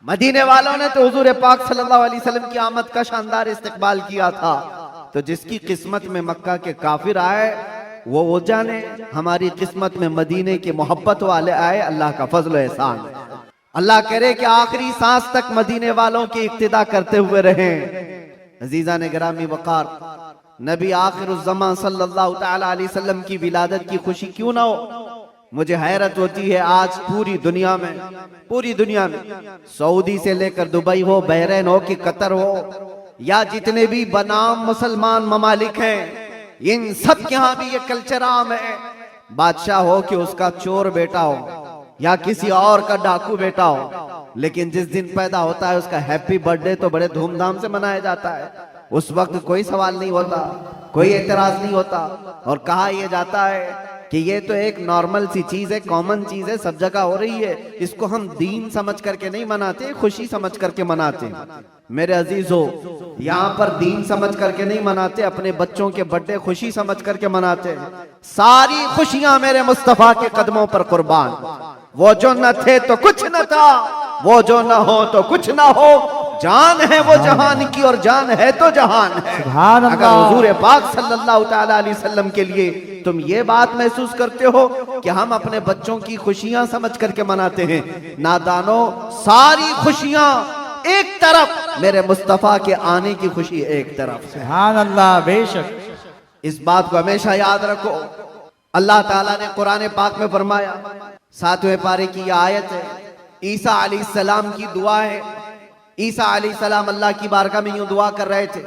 مدینے والوں نے تو حضور پاک صلی اللہ علیہ وسلم کی آمد کا شاندار استقبال کیا تھا، تو جس کی قسمت میں مکہ کے کافر آئے وہ جانے، ہماری قسمت میں مدینے کے محبت والے آئے، اللہ کا فضل و احسان۔ اللہ کرے کہ آخری سانس تک مدینے والوں کی اقتداء کرتے ہوئے رہیں۔ عزیزان گرامی وقار، نبی آخر الزمان صلی اللہ تعالی علیہ وسلم کی ولادت کی خوشی کیوں نہ ہو؟ مجھے حیرت ہوتی ہے آج پوری دنیا میں سعودی سے لے کر دبئی ہو، بحرین ہو کہ قطر ہو، یا جتنے بھی بنام مسلمان ممالک ہیں، ان سب کے ہاں بھی یہ کلچر عام ہے، بادشاہ ہو کہ اس کا چور بیٹا ہو یا کسی اور کا ڈاکو بیٹا ہو، لیکن جس دن پیدا ہوتا ہے اس کا ہیپی برتھ ڈے تو بڑے دھوم دھام سے منایا جاتا ہے۔ اس وقت کوئی سوال نہیں ہوتا، کوئی اعتراض نہیں ہوتا، اور کہا یہ جاتا ہے کہ یہ تو ایک نارمل سی چیز ہے، کامن چیز ہے، سب جگہ ہو رہی ہے، اس کو ہم دین سمجھ کر کے نہیں مناتے، خوشی سمجھ کر کے مناتے۔ میرے عزیزو، یہاں پر دین سمجھ کر کے نہیں مناتے، اپنے بچوں کے برتھ ڈے خوشی سمجھ کر کے مناتے۔ ساری خوشیاں میرے مصطفیٰ کے قدموں پر قربان۔ وہ جو نہ تھے تو کچھ نہ تھا، وہ جو نہ ہو تو کچھ نہ ہو، جان ہے وہ جہان کی اور جان ہے تو جہان ہے۔ اگر حضور پاک صلی اللہ تعالی علیہ وسلم کے لیے تم یہ بات محسوس کرتے ہو کہ ہم اپنے بچوں کی خوشیاں سمجھ کر کے مناتے ہیں، نادانو، ساری خوشیاں ایک طرف، میرے مصطفیٰ کے آنے کی خوشی ایک طرف۔ سبحان اللہ، بے شک۔ اس بات کو ہمیشہ یاد رکھو۔ اللہ تعالیٰ نے قرآن پاک میں فرمایا، 7ویں پارے کی یہ آیت ہے، عیسیٰ علیہ السلام کی دعا ہے۔ عیسیٰ علیہ السلام اللہ کی بارگاہ میں یوں دعا کر رہے تھے،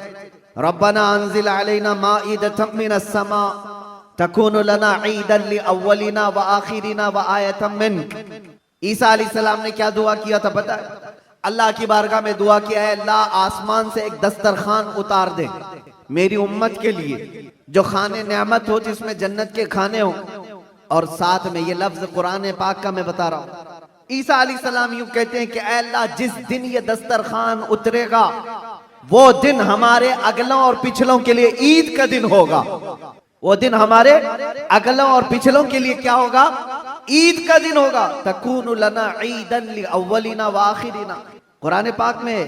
ربنا انزل علینا مائدۃ من السماء تکون لنا عیدا لاولنا وآخرنا وآیۃ منک۔ عیسیٰ علیہ السلام نے کیا دعا کیا تھا پتہ ہے؟ اللہ کی بارگاہ میں دعا کیا ہے، اللہ آسمان سے ایک دسترخوان اتار دے میری امت کے لیے، جو خانے نعمت ہو، جس میں جنت کے کھانے ہوں، اور ساتھ میں یہ لفظ قرآن پاک کا میں بتا رہا ہوں۔ عیسیٰ علیہ السلام یوں کہتے ہیں کہ اے اللہ، جس دن یہ دسترخوان اترے گا وہ دن ہمارے اگلوں اور پچھلوں کے لیے عید کا دن ہوگا۔ وہ دن ہمارے اگلوں اور پچھلوں کے لیے کیا ہوگا؟ عید کا دن ہوگا۔ تکون لنا عیدا لاولنا وآخرنا، قرآن پاک میں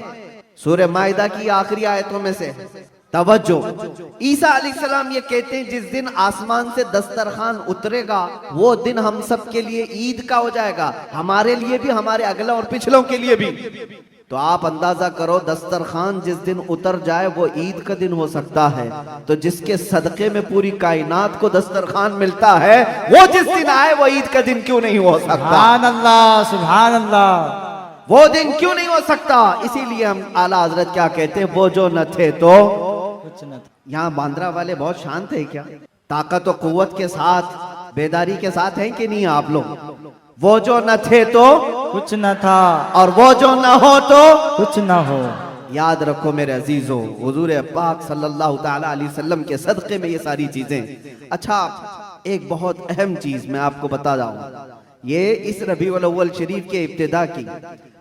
سورہ مائدہ کی آخری آیتوں میں سے۔ توجہ، عیسیٰ علیہ السلام یہ کہتے ہیں جس دن آسمان سے دسترخوان اترے گا وہ دن ہم سب کے لیے عید کا ہو جائے گا، ہمارے لیے بھی، ہمارے اگلوں اور پچھلوں کے لیے بھی۔ تو آپ اندازہ کرو، دسترخوان جس دن اتر جائے وہ عید کا دن ہو سکتا ہے، تو جس کے صدقے میں پوری کائنات کو دسترخوان ملتا ہے، وہ جس دن آئے وہ عید کا دن کیوں نہیں ہو سکتا؟ سبحان اللہ، سبحان اللہ، وہ دن کیوں نہیں ہو سکتا؟ اسی لیے ہم اعلیٰ حضرت کیا کہتے ہیں، وہ جو نہ تھے تو کچھ نہ تھا۔ یہاں باندرا والے بہت شانت ہیں کیا؟ طاقت و قوت کے ساتھ، بیداری کے ساتھ ہیں کہ نہیں آپ لوگ؟ وہ جو نہ تھے تو کچھ نہ تھا، اور وہ جو نہ ہو تو کچھ نہ ہو۔ یاد رکھو میرے عزیزو، حضور پاک صلی اللہ تعالی علیہ وسلم کے صدقے میں یہ ساری چیزیں۔ اچھا، ایک بہت اہم چیز میں آپ کو بتا رہا ہوں، یہ اس ربیع الاول شریف کے ابتدا کی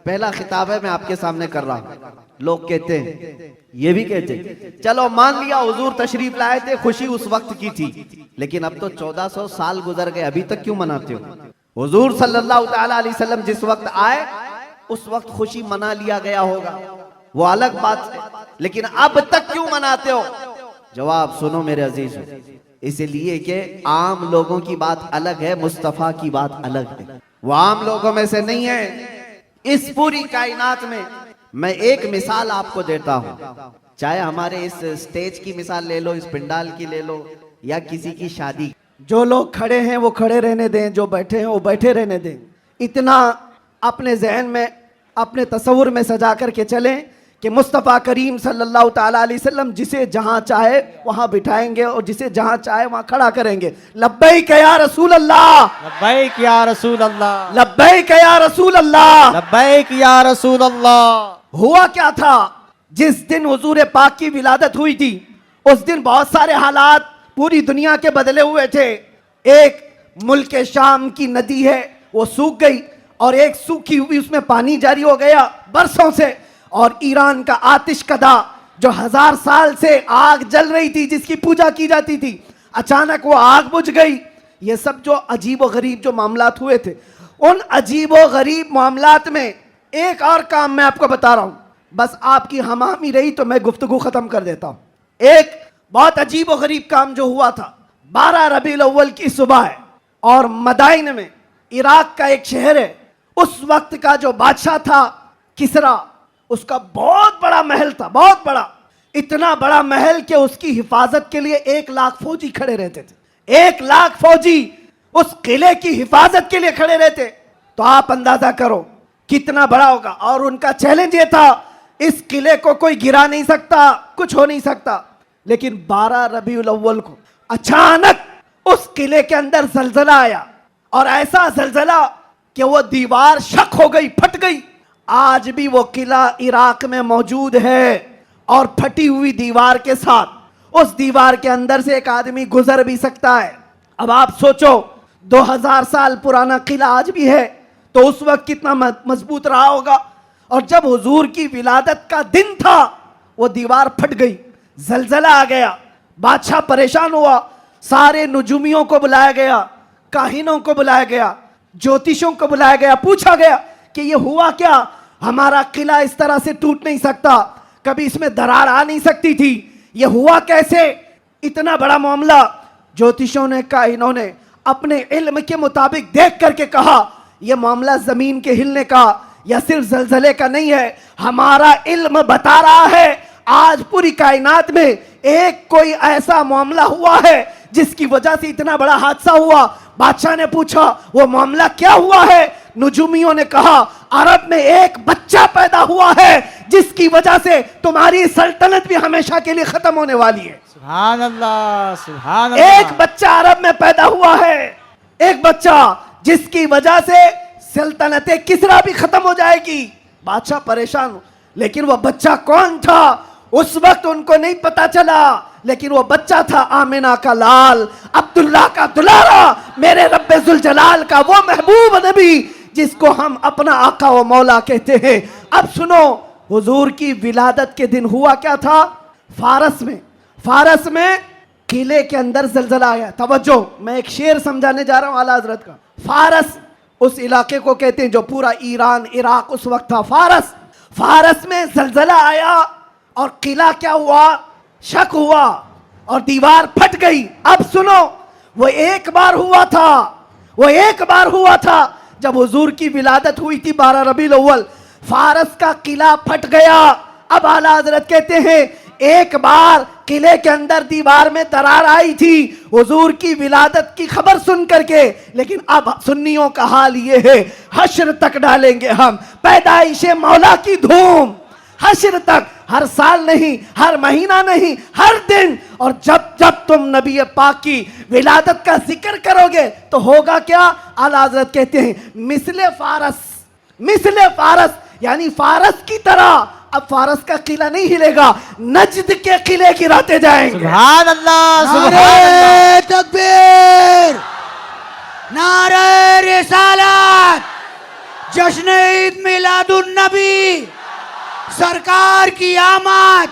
پہلا خطاب ہے، میں آپ کے سامنے کر رہا ہوں۔ لوگ کہتے ہیں، یہ بھی کہتے ہیں، چلو مان لیا حضور تشریف لائے تھے، خوشی اس وقت کی تھی، لیکن اب تو 1400 سال گزر گئے، ابھی تک کیوں مناتے ہو؟ حضور صلی اللہ تعالی علیہ وسلم جس وقت آئے اس وقت خوشی منا لیا گیا ہوگا، وہ الگ بات ہے، لیکن اب تک کیوں مناتے ہو؟ جواب سنو میرے عزیز، اس لیے کہ عام لوگوں کی بات الگ ہے، مصطفیٰ کی بات الگ ہے۔ وہ عام لوگوں میں سے نہیں ہے۔ اس پوری کائنات میں ایک مثال آپ کو دیتا ہوں، چاہے ہمارے اس سٹیج کی مثال لے لو، اس پنڈال کی لے لو، یا کسی کی شادی۔ جو لوگ کھڑے ہیں وہ کھڑے رہنے دیں، جو بیٹھے ہیں وہ بیٹھے رہنے دیں۔ اتنا اپنے ذہن میں، اپنے تصور میں سجا کر کے چلیں کہ مصطفیٰ کریم صلی اللہ تعالیٰ علیہ وسلم جسے جہاں چاہے وہاں بٹھائیں گے اور جسے جہاں چاہے وہاں کھڑا کریں گے۔ لبیک یا رسول اللہ، لبیک یا رسول اللہ، لبیک یا رسول اللہ، لبیک یا رسول اللہ۔ ہوا کیا تھا؟ جس دن حضور پاک کی ولادت ہوئی تھی اس دن بہت سارے حالات پوری دنیا کے بدلے ہوئے تھے۔ ایک ملک شام کی ندی ہے وہ سوکھ گئی، اور ایک سوکھی ہوئی اس میں پانی جاری ہو گیا برسوں سے، اور ایران کا آتش کدا جو 1000 سال سے آگ جل رہی تھی، جس کی پوجا کی جاتی تھی، اچانک وہ آگ بجھ گئی۔ یہ سب جو عجیب و غریب جو معاملات ہوئے تھے، ان عجیب و غریب معاملات میں ایک اور کام میں آپ کو بتا رہا ہوں, بس آپ کی ہمامی رہی تو میں گفتگو ختم کر دیتا ہوں. ایک بہت عجیب و غریب کام جو ہوا تھا, 12 ربیع الاول کی صبح ہے اور مدائن میں, عراق کا ایک شہر ہے, اس وقت کا جو بادشاہ تھا کسرا, اس کا بہت بڑا محل تھا, بہت بڑا, اتنا بڑا محل کہ اس کی حفاظت کے لیے 1 لاکھ فوجی کھڑے رہتے تھے. 1 لاکھ فوجی اس قلعے کی حفاظت کے لیے کھڑے رہتے. تو آپ اندازہ کرو کتنا بڑا ہوگا. اور ان کا چیلنج یہ تھا, اس قلعے کو کوئی گرا نہیں سکتا, کچھ ہو نہیں سکتا. لیکن 12 ربیع الاول کو اچانک اس قلعے کے اندر زلزلہ آیا, اور ایسا زلزلہ کہ وہ دیوار شق ہو گئی, پھٹ گئی. آج بھی وہ قلعہ عراق میں موجود ہے, اور پھٹی ہوئی دیوار کے ساتھ اس دیوار کے اندر سے ایک آدمی گزر بھی سکتا ہے. اب آپ سوچو 2000 سال پرانا قلعہ آج بھی ہے تو اس وقت کتنا مضبوط رہا ہوگا. اور جب حضور کی ولادت کا دن تھا وہ دیوار پھٹ گئی, زلزلہ آ گیا, بادشاہ پریشان ہوا, سارے نجومیوں کو بلایا گیا, کاہنوں کو بلایا گیا, جوتشوں کو بلایا گیا, پوچھا گیا کہ یہ ہوا کیا, ہمارا قلعہ اس طرح سے ٹوٹ نہیں سکتا, کبھی اس میں درار آ نہیں سکتی تھی, یہ ہوا کیسے, اتنا بڑا معاملہ. جوتشوں نے, کاہنوں نے اپنے علم کے مطابق دیکھ کر کے کہا یہ معاملہ زمین کے ہلنے کا یا صرف زلزلے کا نہیں ہے, ہمارا علم بتا رہا ہے آج پوری کائنات میں ایک کوئی ایسا معاملہ ہوا ہے جس کی وجہ سے اتنا بڑا حادثہ ہوا. بادشاہ نے پوچھا وہ معاملہ کیا ہوا ہے, نجومیوں نے کہا عرب میں ایک بچہ پیدا ہوا ہے جس کی وجہ سے تمہاری سلطنت بھی ہمیشہ کے لیے ختم ہونے والی ہے. سبحان اللہ, سبحان اللہ. ایک بچہ عرب میں پیدا ہوا ہے, ایک بچہ جس کی وجہ سے سلطنت کسرا بھی ختم ہو جائے گی. بادشاہ پریشان ہو, لیکن وہ بچہ کون تھا اس وقت ان کو نہیں پتا چلا, لیکن وہ بچہ تھا آمنہ کا لال, عبداللہ کا دلارا, میرے رب ذوالجلال کا وہ محبوب نبی جس کو ہم اپنا آقا و مولا کہتے ہیں. اب سنو, حضور کی ولادت کے دن ہوا کیا تھا, فارس میں قلعے کے اندر زلزلہ آیا. توجہ, میں ایک شعر سمجھانے جا رہا ہوں اعلیٰ حضرت کا. فارس اس علاقے کو کہتے ہیں جو پورا ایران, عراق اس وقت تھا. فارس میں زلزلہ آیا اور قلعہ کیا ہوا, شک ہوا اور دیوار پھٹ گئی. اب سنو, وہ ایک بار ہوا تھا جب حضور کی ولادت ہوئی تھی 12 ربیع الاول, فارس کا قلعہ پھٹ گیا. اب اعلیٰ حضرت کہتے ہیں ایک بار قلعے کے اندر دیوار میں درار آئی تھی حضور کی ولادت کی خبر سن کر کے, لیکن اب سنیوں کا حال یہ ہے حشر تک ڈالیں گے ہم پیدائش مولا کی دھوم, حشر تک, ہر سال نہیں, ہر مہینہ نہیں, ہر دن. اور جب تم نبی پاک کی ولادت کا ذکر کرو گے تو ہوگا کیا, اعلیٰ حضرت کہتے ہیں مثل فارس, یعنی فارس کی طرح. اب فارس کا قلعہ نہیں ہلے گا, نجد کے قلعے گراتے جائیں گے. سبحان اللہ, سبحان نعرہ اللہ. تکبیر, نعرہ رسالت, جشن عید میلاد النبی, سرکار کی آمد,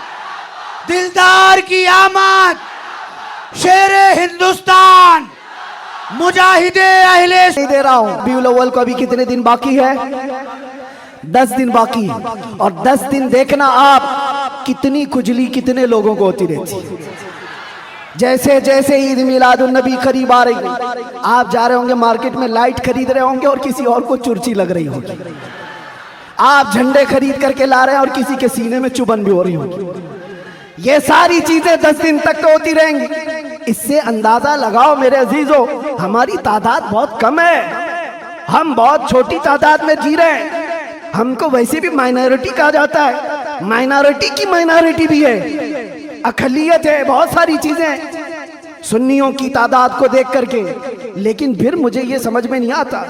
دلدار کی آمد, شیر ہندوستان, مجاہد اہل. نہیں دے رہا ہوں. ربیع الاول کو ابھی کتنے دن باقی ہے, 10 دن باقی ہے. اور 10 دن دیکھنا آپ کتنی کجلی کتنے لوگوں کو ہوتی رہتی. جیسے جیسے عید میلاد النبی قریب آ رہی, آپ جا رہے ہوں گے مارکیٹ میں, لائٹ خرید رہے ہوں گے اور کسی اور کو چرچی لگ رہی ہوگی. آپ جھنڈے خرید کر کے لا رہے ہیں اور کسی کے سینے میں چبن بھی ہو رہی ہوگی. یہ ساری چیزیں 10 دن تک تو ہوتی رہیں گی. اس سے اندازہ لگاؤ میرے عزیزو, ہماری تعداد بہت کم ہے, ہم بہت چھوٹی تعداد میں جی رہے ہیں. ہم کو ویسے بھی مائنورٹی کہا جاتا ہے, مائنورٹی کی مائنورٹی بھی ہے, اقلیت ہے, بہت ساری چیزیں سنیوں کی تعداد کو دیکھ کر کے. لیکن پھر مجھے یہ سمجھ میں نہیں آتا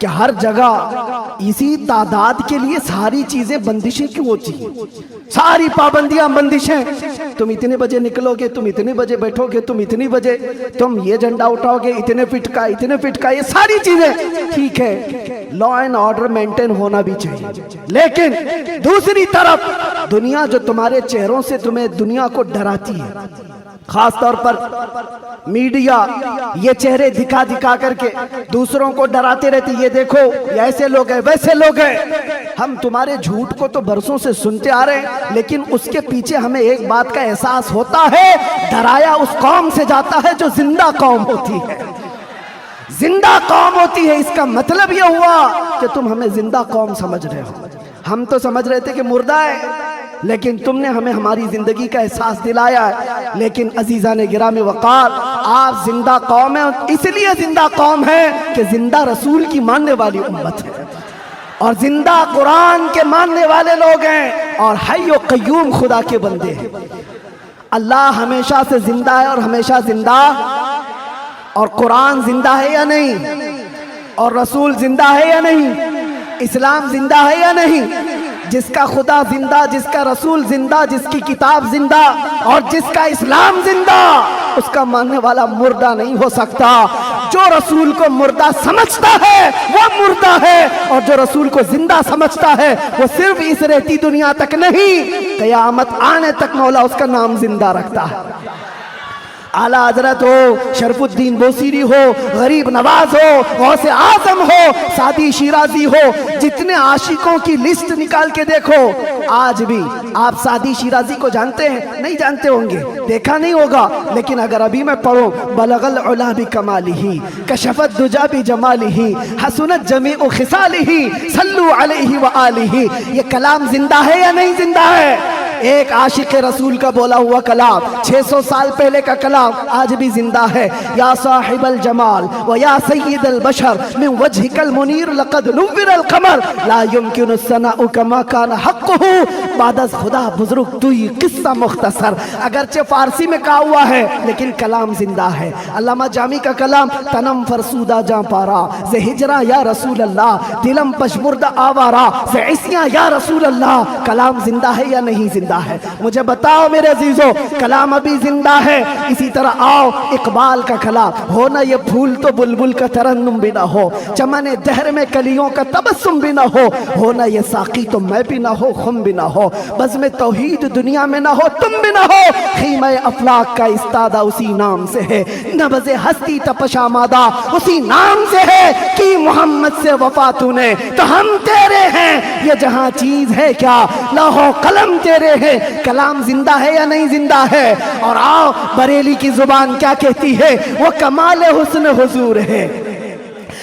کہ ہر جگہ اسی تعداد کے لیے ساری چیزیں بندشیں کیوں ہوتی ہیں, ساری پابندیاں بندشیں. تم اتنے بجے نکلو گے, تم اتنے بجے بیٹھو گے, تم اتنی بجے تم یہ جھنڈا اٹھاؤ گے, اتنے فٹ کا, یہ ساری چیزیں ٹھیک ہے, لا اینڈ آرڈر مینٹین ہونا بھی چاہیے. لیکن دوسری طرف دنیا جو تمہارے چہروں سے تمہیں دنیا کو ڈراتی ہے, خاص طور پر میڈیا یہ چہرے دکھا دکھا کر کے دوسروں کو ڈراتے رہتے، یہ دیکھو یہ ایسے لوگ ہیں ویسے لوگ ہیں۔ ہم تمہارے جھوٹ کو تو برسوں سے سنتے آ رہے ہیں، لیکن اس کے پیچھے ہمیں ایک بات کا احساس ہوتا ہے، ڈرایا اس قوم سے جاتا ہے جو زندہ قوم ہوتی ہے، زندہ قوم ہوتی ہے۔ اس کا مطلب یہ ہوا کہ تم ہمیں زندہ قوم سمجھ رہے ہو، ہم تو سمجھ رہے تھے کہ مردہ ہے، لیکن تم نے ہمیں ہماری زندگی کا احساس دلایا ہے۔ لیکن عزیزان گرامی وقار، آپ زندہ قوم ہیں، اس لیے زندہ قوم ہے کہ زندہ رسول کی ماننے والی امت ہے، اور زندہ قرآن کے ماننے والے لوگ ہیں، اور حی و قیوم خدا کے بندے ہیں۔ اللہ ہمیشہ سے زندہ ہے اور ہمیشہ زندہ، اور قرآن زندہ ہے یا نہیں، اور رسول زندہ ہے یا نہیں، اسلام زندہ ہے یا نہیں۔ جس کا خدا زندہ، جس کا رسول زندہ، جس کی کتاب زندہ اور جس کا اسلام زندہ، اس کا ماننے والا مردہ نہیں ہو سکتا۔ جو رسول کو مردہ سمجھتا ہے وہ مردہ ہے، اور جو رسول کو زندہ سمجھتا ہے وہ صرف اس رہتی دنیا تک نہیں، قیامت آنے تک مولا اس کا نام زندہ رکھتا ہے۔ اعلیٰ حضرت ہو، شرف الدین بوسیری ہو، غریب نواز ہو، غوث اعظم ہو، سعدی شیرازی ہو، جتنے عاشقوں کی لسٹ نکال کے دیکھو، آج بھی آپ سعدی شیرازی کو جانتے ہیں؟ نہیں جانتے ہوں گے، دیکھا نہیں ہوگا، لیکن اگر ابھی میں پڑھوں بلغ العلا بکمالہ کشف الدجا بجمالہ حسنت جمیع خصالہ صلوا علیہ وآلہ، یہ کلام زندہ ہے یا نہیں زندہ ہے؟ ایک عاشق رسول کا بولا ہوا کلام 600 سال پہلے کا کلام آج بھی زندہ ہے۔ یا صاحب الجمال و یا سید البشر من وجهك المنیر لقد نور القمر لا يمكن الثناء كما كان حقه بعد از خدا بزرگ توی قصہ مختصر۔ اگرچہ فارسی میں کہا ہوا ہے لیکن کلام زندہ ہے۔ علامہ جامی کا کلام تنم فرسودہ جاں پارا ز ہجرہ یا رسول اللہ دلم پشمردہ آوارا ز عصیاں یا رسول اللہ، کلام زندہ ہے یا نہیں زندہ ہے؟ مجھے بتاؤ میرے عزیزو، کلام ابھی زندہ ہے۔ اسی طرح آؤ اقبال کا کلام، ہو نہ یہ پھول تو بلبل کا ترنم بھی نہ ہو، چمن دہر میں کلیوں کا تبسم بھی نہ ہو نہ یہ ساقی تو میں بھی نہ ہو، خم بھی نہ ہو، بزم توحید دنیا میں نہ ہو، تم بھی نہ ہو، خیمہ افلاک کا استادہ اسی نام سے ہے، نبض ہستی تپش آمادہ اسی نام سے ہے، کی محمد سے وفا تو نے تو ہم تیرے ہیں، یہ جہاں چیز ہے کیا لوح و قلم تیرے ہیں۔ کلام زندہ ہے یا نہیں زندہ ہے؟ اور آؤ بریلی کی زبان کیا کہتی ہے، وہ کمال حسن حضور ہے،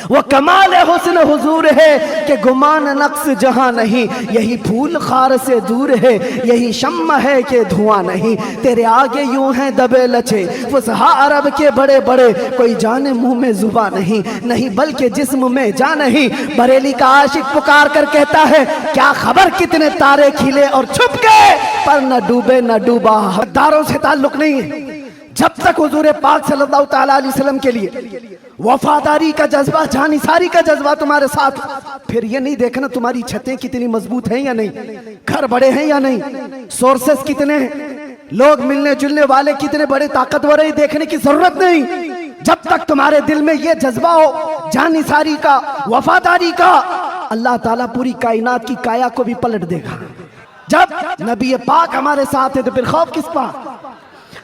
وہ کمال حسن حضور ہے کہ گمان نقص جہاں نہیں، یہی پھول خار سے دور ہے، یہی شمع ہے کہ دھواں نہیں، تیرے آگے یوں ہیں دبے لچے فصحا عرب کے بڑے بڑے، کوئی جانے منہ میں زباں نہیں بلکہ جسم میں جان نہیں۔ بریلی کا عاشق پکار کر کہتا ہے، کیا خبر کتنے تارے کھلے اور چھپ گئے، پر نہ ڈوبے نہ ڈوبا۔ حقداروں سے تعلق نہیں ہے، جب تک حضور پاک صلی اللہ تعالیٰ علیہ وسلم کے لیے وفاداری کا جذبہ، جانثاری کا جذبہ تمہارے ساتھ، پھر یہ نہیں دیکھنا تمہاری چھتیں کتنی مضبوط ہیں یا نہیں، گھر بڑے ہیں یا نہیں، سورسز کتنے ہیں، لوگ ملنے جلنے والے کتنے بڑے طاقتور ہیں، دیکھنے کی ضرورت نہیں۔ جب تک تمہارے دل میں یہ جذبہ ہو جانثاری کا، وفاداری کا، اللہ تعالیٰ پوری کائنات کی کایا کو بھی پلٹ دے گا۔ جب نبی پاک ہمارے ساتھ ہے تو پھر خوف کس بات؟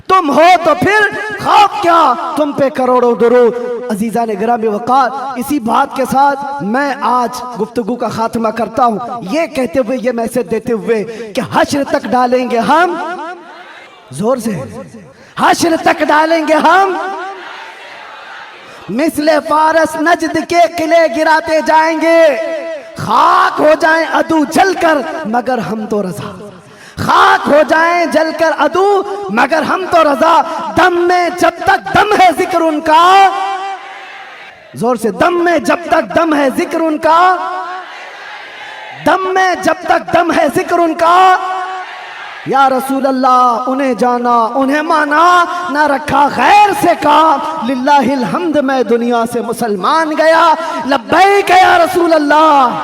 تم ہو تو پھر خوف کیا، تم پہ کروڑوں درود۔ عزیزان گرامی وقار، اسی بات کے ساتھ میں آج گفتگو کا خاتمہ کرتا ہوں، یہ کہتے ہوئے، یہ میسج دیتے ہوئے کہ حشر تک ڈالیں گے ہم، زور سے، حشر تک ڈالیں گے ہم، مثل فارس نجد کے قلعے گراتے جائیں گے، خاک ہو جائیں عدو جل کر مگر ہم تو رضا، خاک ہو جائیں جل کر عدو مگر ہم تو رضا، دم میں جب تک دم ہے ذکر ان کا، زور سے، دم میں جب تک دم ہے ذکر ان کا، دم میں جب تک دم ہے ذکر ان کا، یا رسول اللہ انہیں جانا انہیں مانا، نہ رکھا غیر سے کام، للہ الحمد میں دنیا سے مسلمان گیا، لبیک یا رسول اللہ۔